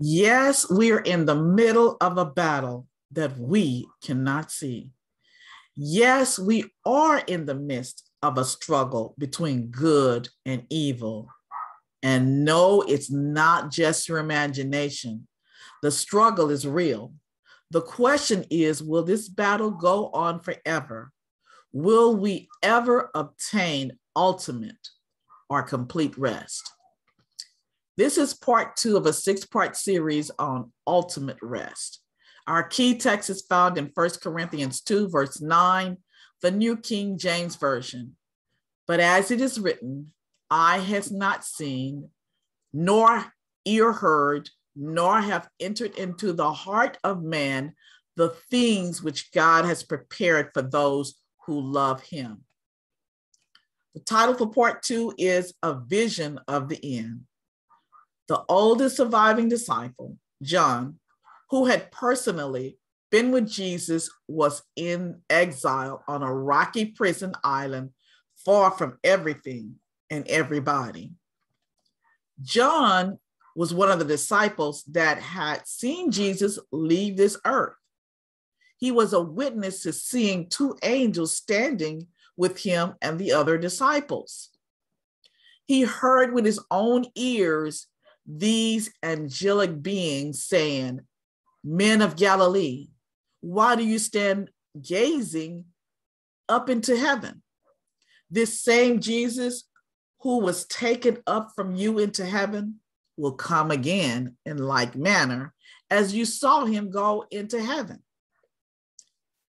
Yes, we are in the middle of a battle that we cannot see. Yes, we are in the midst of a struggle between good and evil. And no, it's not just your imagination. The struggle is real. The question is, will this battle go on forever? Will we ever obtain ultimate or complete rest? This is part 2 of a 6-part series on ultimate rest. Our key text is found in 1 Corinthians 2, verse 9, the New King James Version. But as it is written, eye has not seen, nor ear heard, nor have entered into the heart of man the things which God has prepared for those who love him. The title for part 2 is A Vision of the End. The oldest surviving disciple, John, who had personally been with Jesus, was in exile on a rocky prison island, far from everything and everybody. John was one of the disciples that had seen Jesus leave this earth. He was a witness to seeing 2 angels standing with him and the other disciples. He heard with his own ears these angelic beings saying, "Men of Galilee, why do you stand gazing up into heaven? This same Jesus who was taken up from you into heaven will come again in like manner as you saw him go into heaven."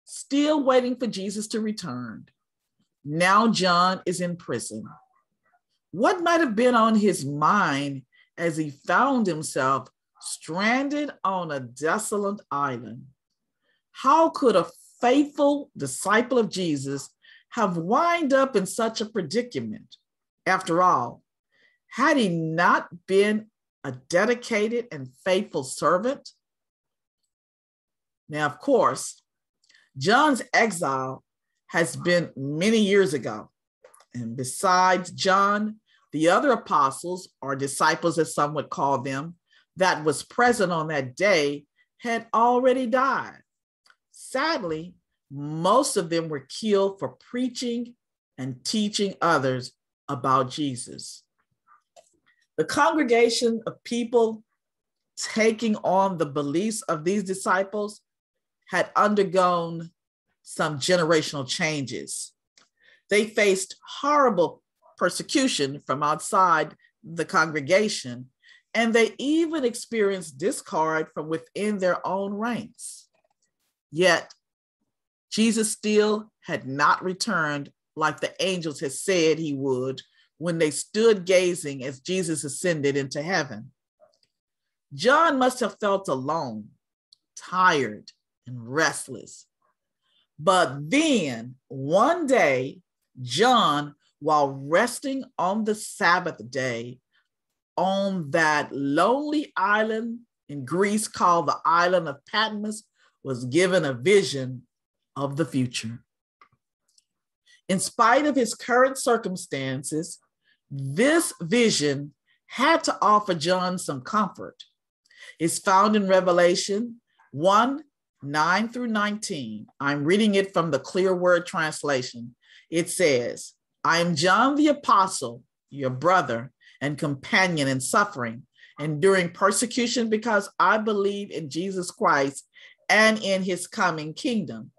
Still waiting for Jesus to return. Now John is in prison. What might have been on his mind as he found himself stranded on a desolate island? How could a faithful disciple of Jesus have wound up in such a predicament? After all, had he not been a dedicated and faithful servant? Now, of course, John's exile has been many years ago. And besides John, the other apostles, or disciples as some would call them, that was present on that day had already died. Sadly, most of them were killed for preaching and teaching others about Jesus. The congregation of people taking on the beliefs of these disciples had undergone some generational changes. They faced horrible persecution from outside the congregation, and they even experienced discard from within their own ranks. Yet, Jesus still had not returned like the angels had said he would when they stood gazing as Jesus ascended into heaven. John must have felt alone, tired, and restless. But then one day, John, while resting on the Sabbath day on that lonely island in Greece called the island of Patmos, was given a vision of the future. In spite of his current circumstances, this vision had to offer John some comfort. It's found in Revelation 1, 9 through 19. I'm reading it from the Clear Word translation. It says, "I am John the apostle, your brother and companion in suffering, enduring persecution because I believe in Jesus Christ and in his coming kingdom.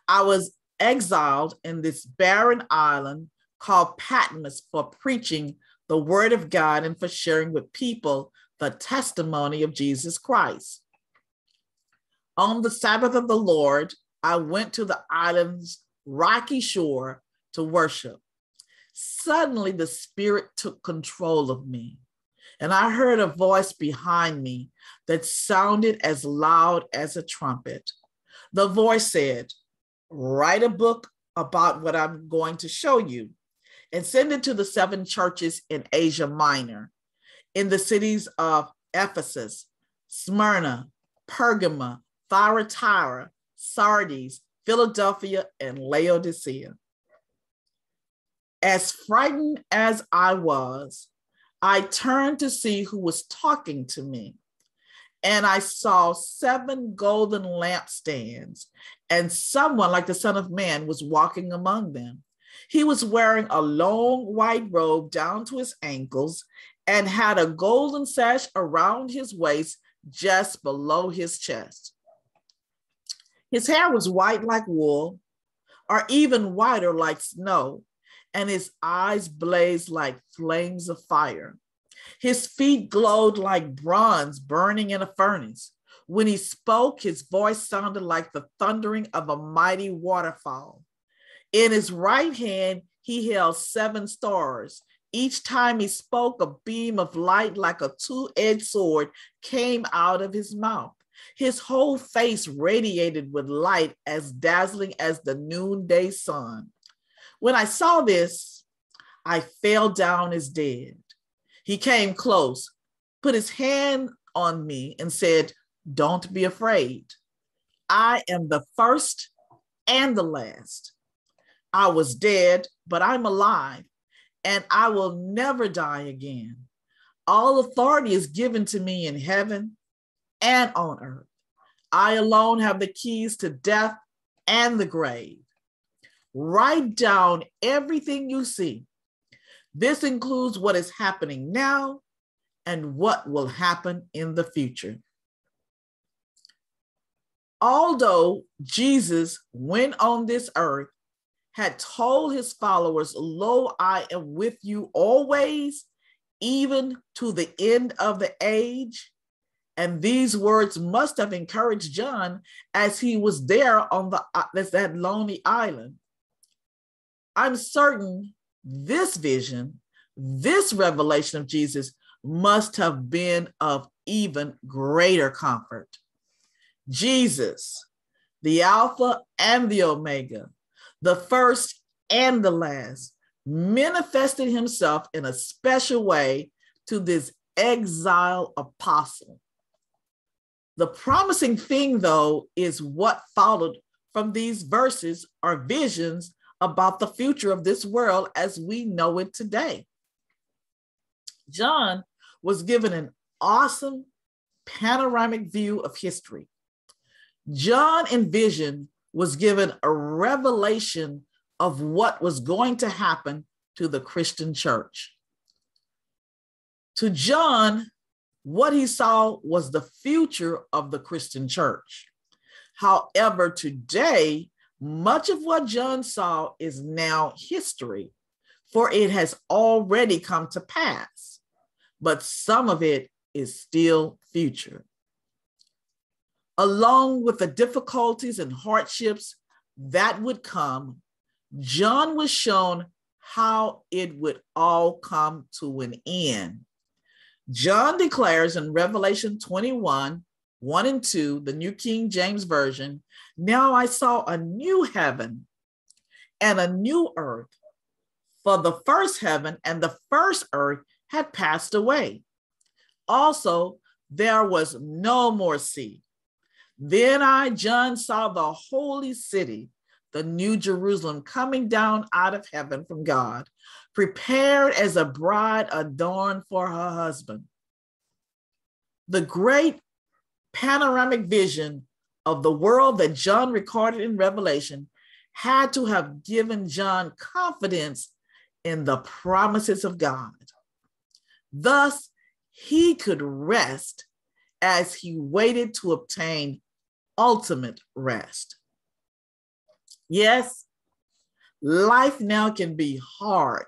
I was exiled in this barren island called Patmos for preaching the word of God and for sharing with people the testimony of Jesus Christ. On the Sabbath of the Lord, I went to the island's rocky shore to worship. Suddenly, the Spirit took control of me, and I heard a voice behind me that sounded as loud as a trumpet. The voice said, 'Write a book about what I'm going to show you and send it to the 7 churches in Asia Minor, in the cities of Ephesus, Smyrna, Pergama, Thyatira, Sardis, Philadelphia, and Laodicea.' As frightened as I was, I turned to see who was talking to me. And I saw 7 golden lampstands, and someone like the Son of Man was walking among them. He was wearing a long white robe down to his ankles and had a golden sash around his waist just below his chest. His hair was white like wool, or even whiter like snow, and his eyes blazed like flames of fire. His feet glowed like bronze burning in a furnace. When he spoke, his voice sounded like the thundering of a mighty waterfall. In his right hand, he held 7 stars. Each time he spoke, a beam of light like a two-edged sword came out of his mouth. His whole face radiated with light as dazzling as the noonday sun. When I saw this, I fell down as dead. He came close, put his hand on me, and said, "Don't be afraid. I am the first and the last. I was dead, but I'm alive, and I will never die again. All authority is given to me in heaven and on earth. I alone have the keys to death and the grave. Write down everything you see. This includes what is happening now and what will happen in the future." Although Jesus, when on this earth, had told his followers, "Lo, I am with you always, even to the end of the age," and these words must have encouraged John as he was there on that lonely island. I'm certain this vision, this revelation of Jesus must have been of even greater comfort. Jesus, the Alpha and the Omega, the first and the last, manifested himself in a special way to this exiled apostle. The promising thing, though, is what followed from these verses are visions about the future of this world as we know it today. John was given an awesome panoramic view of history. John in vision was given a revelation of what was going to happen to the Christian church. To John, what he saw was the future of the Christian church. However, today, much of what John saw is now history, for it has already come to pass, but some of it is still future. Along with the difficulties and hardships that would come, John was shown how it would all come to an end. John declares in Revelation 21, 1 and 2, the New King James Version, "Now I saw a new heaven and a new earth, for the first heaven and the first earth had passed away. Also, there was no more sea. Then I, John, saw the holy city, the New Jerusalem, coming down out of heaven from God, prepared as a bride adorned for her husband." The great panoramic vision of the world that John recorded in Revelation had to have given John confidence in the promises of God. Thus, he could rest as he waited to obtain ultimate rest. Yes, life now can be hard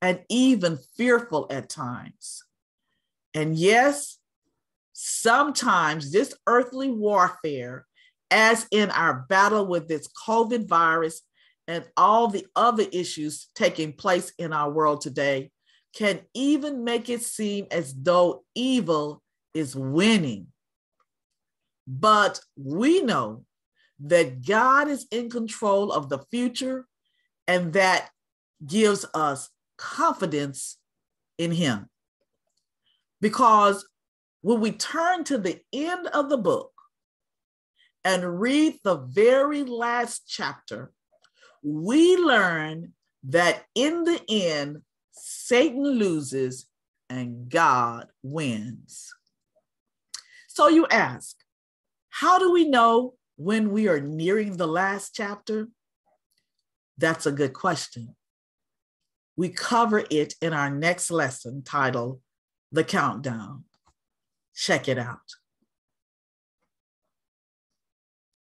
and even fearful at times. And yes, sometimes this earthly warfare, as in our battle with this COVID virus and all the other issues taking place in our world today, can even make it seem as though evil is winning. But we know that God is in control of the future, and that gives us confidence in him. Because when we turn to the end of the book and read the very last chapter, we learn that in the end, Satan loses and God wins. So you ask, how do we know when we are nearing the last chapter? That's a good question. We cover it in our next lesson titled The Countdown. Check it out.